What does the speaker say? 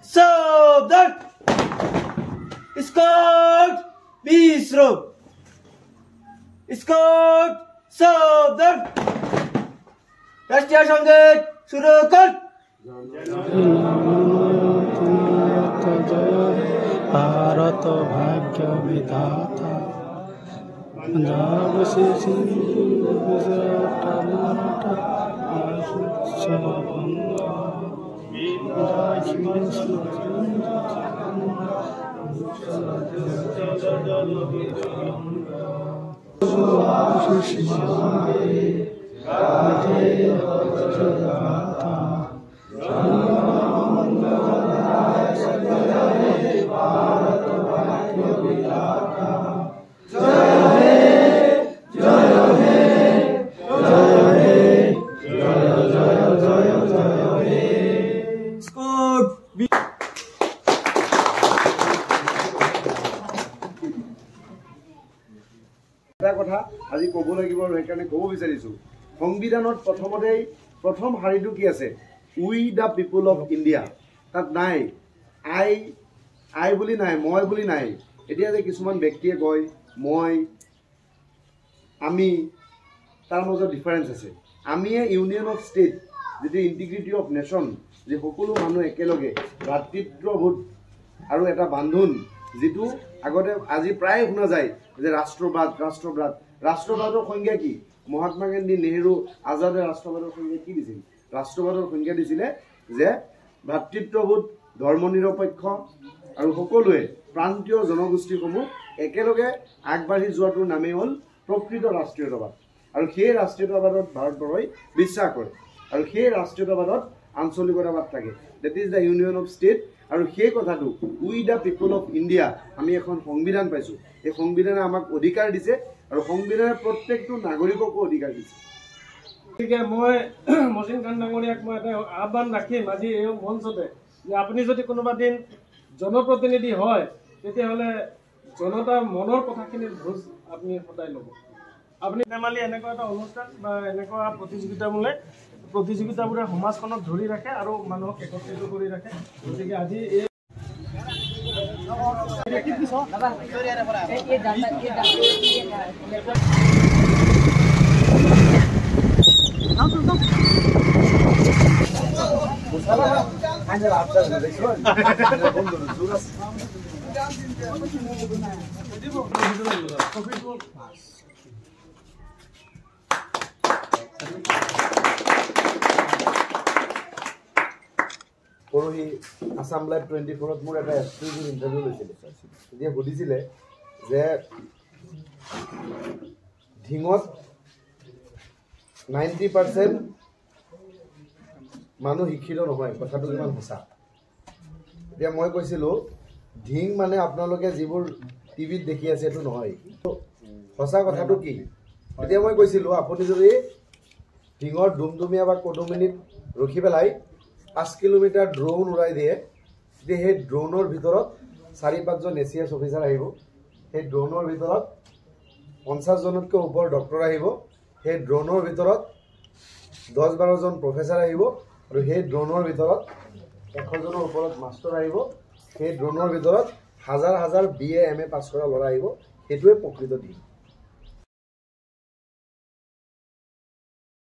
So that Scott Bisro Scott so that রাষ্ট্রীয় সঙ্গীত শুরু কর भारत भाग्य विधाता पंजाब से सिंधु गुजरात कर्नाटक কথা আজি ক'ব লাগিব আৰু সেইকাৰণে ক'ব বিচাৰিছোঁ সংবিধানত প্ৰথম শাৰীটো কি আছে উই দ্য পিপল অফ ইণ্ডিয়া তাত নাই আই বুলি নাই মই বুলি নাই এতিয়া যে কিছুমান ব্যক্তিয়ে কয় মই আমি তাৰ মাজত ডিফাৰেঞ্চ আছে আমিয়ে ইউনিয়ন অফ ষ্টেট যিটো ইণ্টিগ্ৰিটি অফ নেশ্যন যে সকলো মানুহ একেলগে ভাতৃত্ববোধ আৰু এটা বান্ধোন যিটো আগতে আজি প্ৰায় শুনা যায় যে ৰাষ্ট্ৰবাদৰ সংজ্ঞা কি মহাত্মা গান্ধী নেহেৰু আজাদে ৰাষ্ট্ৰবাদৰ সংজ্ঞা কি দিছিল ৰাষ্ট্ৰবাদৰ সংজ্ঞা দিছিলে যে ভাতৃত্ববোধ ধৰ্মনিৰপেক্ষ আৰু সকলোৱে প্ৰান্তীয় জনগোষ্ঠীসমূহ একেলগে আগবাঢ়ি যোৱাটোৰ নামেই হ'ল প্ৰকৃত ৰাষ্ট্ৰীয়তাবাদ আৰু সেই ৰাষ্ট্ৰীয়তাবাদত ভাৰতবৰ্ষই বিশ্বাস কৰে আৰু সেই ৰাষ্ট্ৰীয়তাবাদত আঞ্চলিকতাবাদ থাকে that is the union of state আৰু সেই কথাটো we the people of India আমি এখন সংবিধান পাইছোঁ এই সংবিধানে আমাক অধিকাৰ দিছে আৰু সংবিধানে প্ৰত্যেকটো নাগৰিককো অধিকাৰ দিছে গতিকে মই মহচিন খান ডাঙৰীয়াক মই এটা আহ্বান ৰাখিম আজি এই মঞ্চতে যে আপুনি যদি কোনোবা দিন জনপ্ৰতিনিধি হয় তেতিয়াহ'লে জনতাৰ মনৰ কথাখিনিৰ বুজ আপুনি সদায় ল'ব আপুনি ধেমালি এনেকুৱা এটা অনুষ্ঠান বা এনেকুৱা প্ৰতিযোগিতাবোৰে সমাজখনক ধৰি ৰাখে আৰু মানুহক একত্ৰিত কৰি ৰাখে গতিকে আজি এই পৰহি আছাম লাইভ 24ত মোৰ এটা এক্সক্লুচিভ ইণ্টাৰভিউ লৈছিলে তেতিয়া সুধিছিলে যে ঢিঙত 90% মানুহ শিক্ষিত নহয় কথাটো কিমান সঁচা এতিয়া মই কৈছিলোঁ ঢিং মানে আপোনালোকে যিবোৰ টিভিত দেখি আছে সেইটো নহয় সঁচা কথাটো কি এতিয়া মই কৈছিলোঁ আপুনি যদি ঢিঙৰ ডুমডুমীয়া বা কদুমিনিত ৰখি পেলাই 5 কিলোমিটাৰ ড্ৰোন উৰাই দিয়ে যে সেই ড্ৰোনৰ ভিতৰত 4-5জন এচিএছ অফিচাৰ আহিব সেই ড্ৰোনৰ ভিতৰত 50 জনতকৈ ওপৰ ডক্টৰ আহিব সেই ড্ৰোনৰ ভিতৰত 10-12জন প্ৰফেচাৰ আহিব আৰু সেই ড্ৰোনৰ ভিতৰত 100 জনৰ ওপৰত মাষ্টৰ আহিব সেই ড্ৰোনৰ ভিতৰত হাজাৰ BA MA পাছ কৰা ল'ৰা আহিব সেইটোৱে প্ৰকৃত দিন